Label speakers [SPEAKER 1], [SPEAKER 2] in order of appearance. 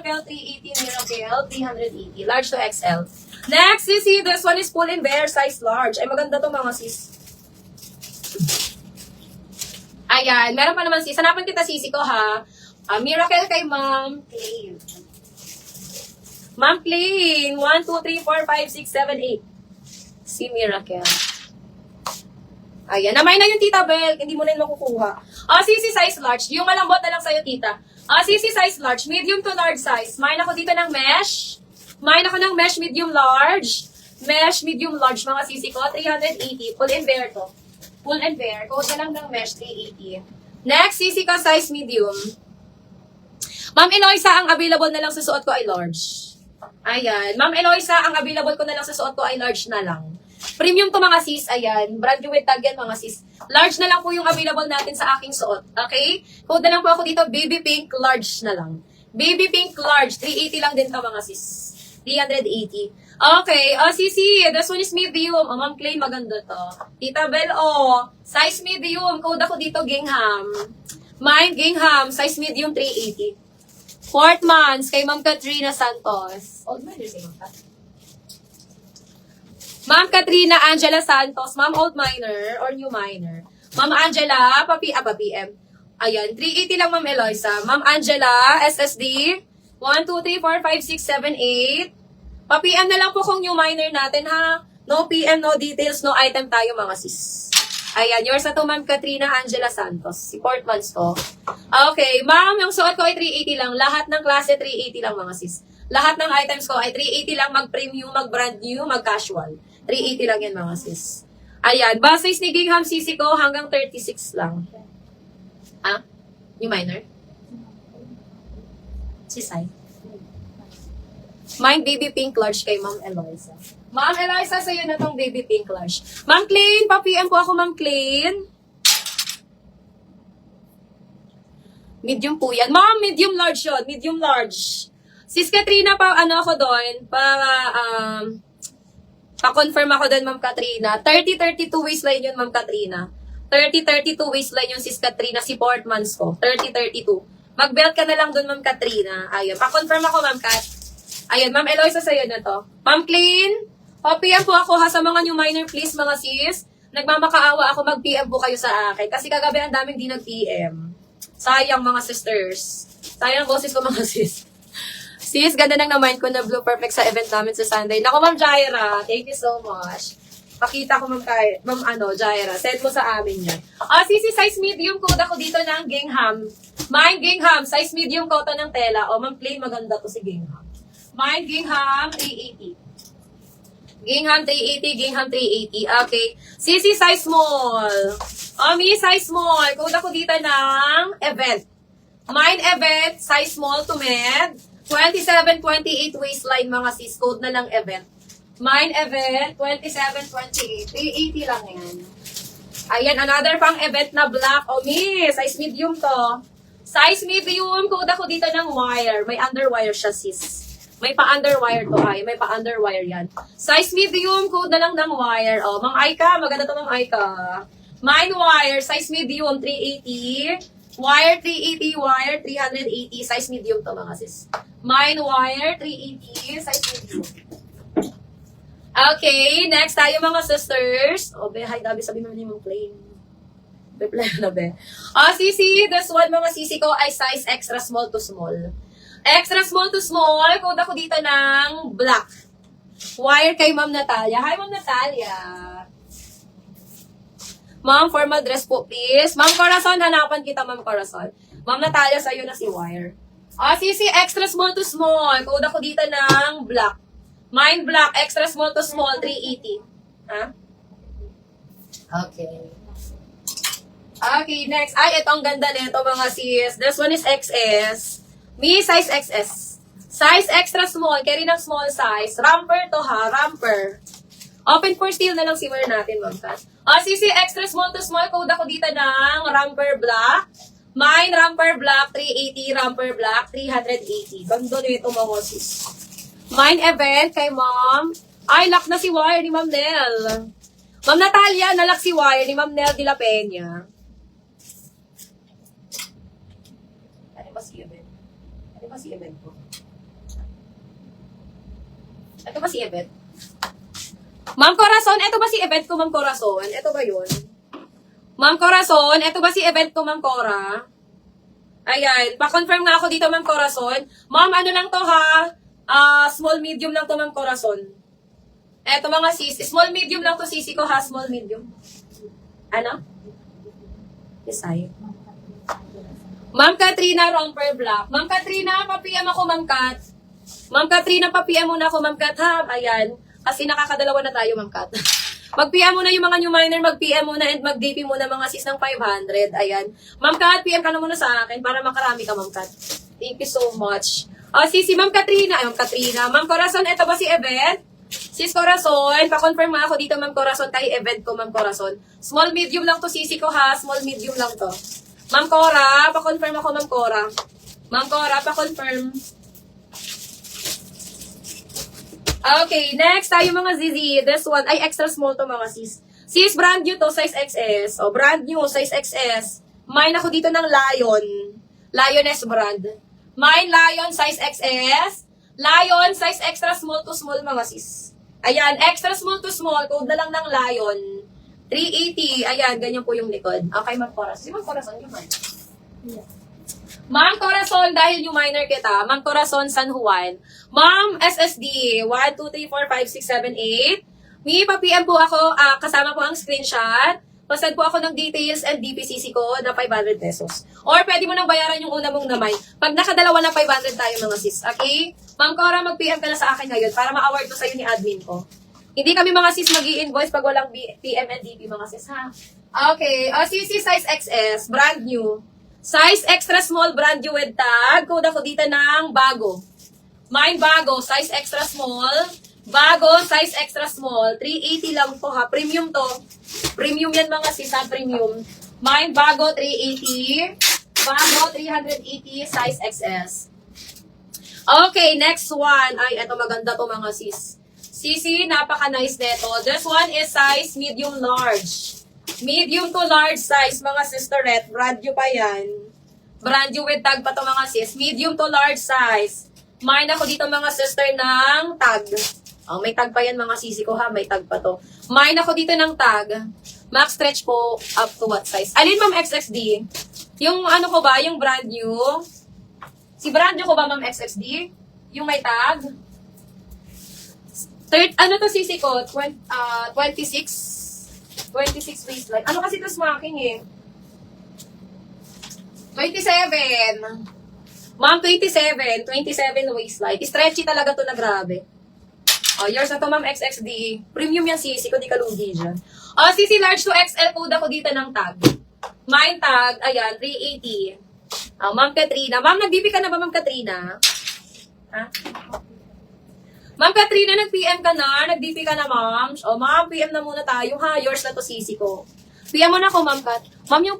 [SPEAKER 1] Miracle 380, Miracle 380. Large to XL. Next, sisi, this one is Pull and Bear, size large. Ay, maganda to mga sis. Ayan, meron pa naman sis. Hanapan kita sisi ko ha. Miracle kay Ma'am Plain. Ma'am Plain, 1, 2, 3, 4, 5, 6, 7, 8. Si Miracle. Ayan, namay na yung Tita Bel. Hindi mo na yung makukuha. Sisi size large. Yung malambot na lang sa'yo, Tita. Sisi size large. Medium to large size. Main ako dito ng mesh. Main ako ng mesh medium large. Mesh medium large. Mga sisi ko, 380. Pull and bear to. Pull and bear. Code na lang ng mesh, 380. Next, sisi ko size medium. Ma'am Eloisa, ang available na lang sa suot ko ay large. Ayan. Ma'am Eloisa, ang available ko na lang sa suot ko ay large na lang. Premium to mga sis, ayan. Brand new with tag yan mga sis. Large na lang po yung available natin sa aking suot. Okay? Code na lang po ako dito, baby pink, large na lang. Baby pink, large. 380 lang din to mga sis. 380. Okay, sisi, this one is medium. Ma'am Clay, maganda to. Tita Bel, size medium. Code ako dito, Gingham. Mine, Gingham, size medium, 380. 4th months, kay Ma'am Katrina Santos. Old minor si Ma'am Kat. Ma'am Katrina Angela Santos, Ma'am Old Minor or New Minor. Ma'am Angela, pa-PM. Ayan, 380 lang Ma'am Eloisa. Ma'am Angela, SSD, 1, 2, 3, 4, 5, 6, 7, 8. Pa-PM na lang po kung New Minor natin ha. No PM, no details, no item tayo mga sis. Ayan, yours na to Ma'am Katrina Angela Santos. Si Portmans ko. Okay, ma'am, yung suot ko ay 380 lang. Lahat ng klase 380 lang mga sis. Lahat ng items ko ay 380 lang, mag-premium, mag-brand new, mag-casual. 380 lang yan mga sis. Ayan, bus size ni Gingham sisi ko hanggang 36 lang. New minor? Si Sai. Mine baby pink large kay Ma'am Eloisa. Ma'am Eloisa, sa'yo na tong baby pink large. Ma'am Clean, pa-PM po ako Ma'am Clean. Medium po yan. Ma'am, medium large yun. Medium large. Sis Katrina, ako doon, pa-confirm ako doon, Ma'am Katrina. 30-32 waistline yun, Ma'am Katrina. 30-32 waistline yun, Sis Katrina, si Portmans ko. 30-32. Mag-belt ka na lang doon, Ma'am Katrina. Ayun, pa-confirm ako, Ma'am Kat. Ayun, Ma'am Eloisa, sa'yo na to. Ma'am Clean, pa-PM po ako ha sa mga new minor, please, mga sis. Nagmamakaawa ako, mag-PM po kayo sa akin. Kasi kagabi ang daming di nag-PM. Sayang, mga sisters. Sayang boses ko, mga sis. Sis, ganda nang na-mind ko na blue perfect sa event namin sa Sunday. Naku, Ma'am Jaira, thank you so much. Pakita ko, Ma'am Jaira. Send mo sa amin yan. Sisi, size medium code ako dito ng Gingham. Mine, Gingham, size medium cotton ng tela. Ma'am Plain, maganda to si Gingham. Mine, Gingham, 380. Gingham, 380, Gingham, 380. Okay. Sisi, size small. Me, size small. Code ako dito ng event. Mine, event, size small to med. 27-28 waistline mga sis. Code na lang event. Mine event, 27-28. 380 lang yan. Ayan, another pang event na black. Me, size medium to. Size medium, code ako dito ng wire. May underwire siya sis. May pa-underwire to ay. May pa-underwire yan. Size medium, code na lang ng wire. Mang Aika, maganda to Mang Aika. Mine wire, size medium, 380. Wire 380, wire 380, size medium to mga sis. Mine wire 380, size medium. Okay, next tayo mga sisters. Be, hi, Gabi, sabi mo ni Mong Plain. Reply na, be. Sisi, this one mga sisi ko ay size extra small to small. Extra small to small, code ako dito ng black. Wire kay Ma'am Natalia. Hi, Ma'am Natalia. Ma'am, formal dress po, please. Ma'am Corazon, hanapan kita, Ma'am Corazon. Ma'am Natalia, sa'yo na si wire. Sisi, extra small to small. Code ako dito ng black. Mine black, extra small to small, 380. Okay. Okay, next. Ay, ito ang ganda nito, mga sis. This one is XS. Me, size XS. Size extra small, carry ng small size. Romper to ha, romper. Open for steal na lang si wear natin, Ma'am Kat. Sisi, extra small to small, code ako dito ng romper black. Mine, romper black, 380, romper black, 380. Ganda nito, mga sis. Mine event kay Ma'am. Ay, lock na si wire ni Ma'am Nel. Ma'am Natalia, nalock si wire ni Ma'am Nel de la Peña. Ano ba si event? Ano ba si event po? Ito ba si Yvette? Ma'am Corazon, ito ba si Yvette ko, Ma'am Corazon? Ito ba yun? Ma'am Corazon, ito ba si Yvette ko, Ma'am Cora? Ayan, pa-confirm nga ako dito, Ma'am Corazon. Ma'am, ano lang to ha? Small medium lang to, Ma'am Corazon. Eto mga sis, small medium lang to sisi ko ha, small medium. Ano? Yes, ay. Ma'am Katrina Romper Black. Ma'am Katrina, pa-PM ako, Ma'am Kat. Ma'am Katrina, pa-PM muna ako, Ma'am Kat ha. Ayan, kasi nakakadalawa na tayo, Ma'am Kat. Mag-PM muna yung mga new miner, mag-PM muna and mag-DP muna mga sis ng 500. Ayan. Ma'am Kat, PM ka na muna sa akin para makarami ka, Ma'am Kat. Thank you so much. Si Ma'am Katrina. Ay, Ma'am Katrina. Ma'am Corazon, ito ba si Event? Sis Corazon, pa-confirm nga ako dito, Ma'am Corazon, kay Event ko, Ma'am Corazon. Small medium lang to, sisi ko ha. Small medium lang to. Ma'am Cora, pa-confirm ako, Ma'am Cora. Ma'am Cora, pa-confirm. Okay, next tayo mga zizi. This one, ay extra small to mga sis. Sis, brand new to, size XS. O, brand new, size XS. Mine ako dito ng Lion. Lioness brand. Mine, Lion, size XS. Lion, size extra small to small mga sis. Ayan, extra small to small, code na lang ng Lion. 380, ayan, ganyan po yung likod. Okay, Ma'am Corazon. Si Ma'am Corazon, yung mine. Ma'am Corazon, dahil yung minor kita, Ma'am Corazon, San Juan. Ma'am SSD, 1, 2, 3, 4, 5, 6, 7, 8. May pa-PM po ako, kasama po ang screenshot. Pasad po ako ng details and DPCC ko na 500 pesos. Or pwede mo nang bayaran yung una mong namay. Pag nakadalawa ng 500 tayo mga sis, okay? Ma'am Cora, mag-PM ka na sa akin ngayon para ma-award ko sa'yo ni admin ko. Hindi kami mga sis mag-i-invoice pag walang PM and DP mga sis, ha? Okay, CC size XS, brand new. Size extra small, brand new with tag. Code ako dito ng bago. Mine bago, size extra small. Bago, size extra small. 380 lang to ha. Premium to. Premium yan mga sis ha, premium. Mine bago, 380. Bago, 380, size XS. Okay, next one. Ay, eto maganda to mga sis. Sisi, napaka-nice neto. This one is size medium large. Medium to large size, mga sisterette. Brand new pa yan. Brand new with tag pa to mga sis. Medium to large size. Mine ako dito mga sister ng tag. Oh, may tag pa yan mga sisi ko ha. May tag pa to. Mine ako dito ng tag. Max stretch po up to what size? Alin Ma'am XXD? Yung ano ko ba? Yung brand new? Si brand new ko ba Ma'am XXD? Yung may tag? Ano to sisi ko? 26 waistline. Ano kasi ito smoking eh? 27. Ma'am, 27 waistline. Stretchy talaga to na grabe. Yours na to, Ma'am XXD. Premium yan, sisi ko. Di ka lugi dyan. Sisi large to XL code ako dito ng tag. Mine tag, ayan, 380. Ma'am Katrina. Ma'am, nag-BP ka na ba, Ma'am Katrina? Ha? Ma'am Katrina, nag-PM ka na? Nag-DP ka na, ma'am? Ma'am, PM na muna tayo, ha? Yours na to, sisi ko. PM mo na ako, Ma'am Kat. Ma'am, yung